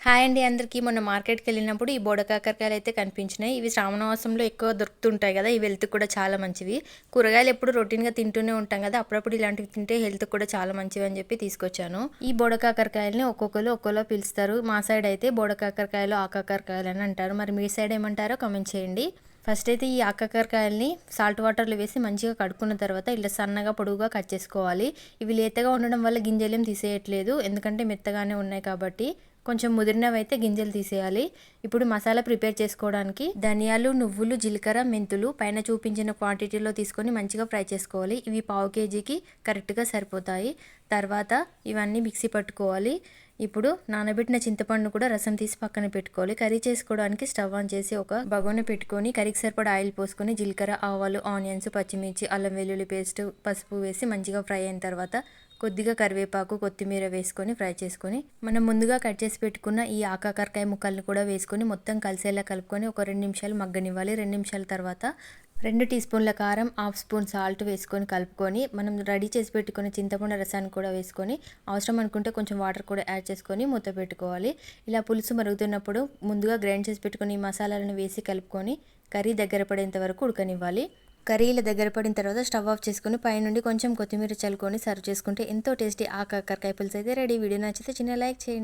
Hi అండి అందరికీ. మొన్న మార్కెట్కి వెళ్ళినప్పుడు ఈ బోడ కాకరకాయలు అయితే కనిపించినాయి. ఇవి శ్రావణ మాసంలో ఎక్కువ దొరుకుతుంటాయి కదా. ఇవి హెల్త్ కూడా చాలా మంచివి. కూరగాయలు ఎప్పుడు రొటీన్గా తింటూనే ఉంటాం కదా, అప్పుడప్పుడు ఇలాంటివి తింటే హెల్త్ కూడా చాలా మంచివి అని చెప్పి తీసుకొచ్చాను. ఈ బోడ కాకరకాయలని ఒక్కొక్కరు ఒక్కోలా పిలుస్తారు. మా సైడ్ అయితే బోడ కాకరకాయలు ఆకాకరకాయలు అని అంటారు. మరి మీ సైడ్ ఏమంటారో కామెంట్ చేయండి. ఫస్ట్ అయితే ఈ ఆకాకరకాయల్ని సాల్ట్ వాటర్లో వేసి మంచిగా కడుక్కున్న తర్వాత ఇలా సన్నగా పొడుగుగా కట్ చేసుకోవాలి. ఇవి లేతగా ఉండడం వల్ల గింజలేం తీసేయట్లేదు, ఎందుకంటే మెత్తగానే ఉన్నాయి కాబట్టి. కొంచెం ముదిరినవి అయితే గింజలు తీసేయాలి. ఇప్పుడు మసాలా ప్రిపేర్ చేసుకోవడానికి ధనియాలు, నువ్వులు, జీలకర్ర, మెంతులు పైన చూపించిన క్వాంటిటీలో తీసుకొని మంచిగా ఫ్రై చేసుకోవాలి. ఇవి పావు కేజీకి కరెక్ట్గా సరిపోతాయి. తర్వాత ఇవన్నీ మిక్సీ పట్టుకోవాలి. ఇప్పుడు నానబెట్టిన చింతపండు కూడా రసం తీసి పక్కన పెట్టుకోవాలి. కర్రీ చేసుకోవడానికి స్టవ్ ఆన్ చేసి ఒక బగోన పెట్టుకొని కర్రీకి సరిపడా ఆయిల్ పోసుకొని జీలకర్ర, ఆవాలు, ఆనియన్స్, పచ్చిమిర్చి, అల్లం వెల్లుల్లి పేస్ట్, పసుపు వేసి మంచిగా ఫ్రై అయిన తర్వాత కొద్దిగా కరివేపాకు, కొత్తిమీర వేసుకొని ఫ్రై చేసుకొని మనం ముందుగా కట్ చేసి పెట్టుకున్న ఈ ఆకాకరకాయ ముక్కల్ని కూడా వేసుకొని మొత్తం కలిసేలా కలుపుకొని ఒక 2 నిమిషాలు మగ్గనివ్వాలి. 2 నిమిషాల తర్వాత 2 టీ స్పూన్ల కారం, హాఫ్ స్పూన్ సాల్ట్ వేసుకొని కలుపుకొని మనం రెడీ చేసి పెట్టుకున్న చింతపండు రసాన్ని కూడా వేసుకొని అవసరం అనుకుంటే కొంచెం వాటర్ కూడా యాడ్ చేసుకొని మూత పెట్టుకోవాలి. ఇలా పులుసు మరుగుతున్నప్పుడు ముందుగా గ్రైండ్ చేసి పెట్టుకుని ఈ మసాలాలను వేసి కలుపుకొని కర్రీ దగ్గర పడేంత వరకు ఉడకనివ్వాలి. కర్రీ ఇలా దగ్గర పడిన తర్వాత స్టవ్ ఆఫ్ చేసుకుని పైనుండి కొంచెం కొత్తిమీర చల్లుకొని సర్వ్ చేసుకుంటే ఎంతో టేస్టీ కాకరకాయ పులుసు అయితే రెడీ. వీడియో నచ్చితే చిన్న లైక్ చేయండి.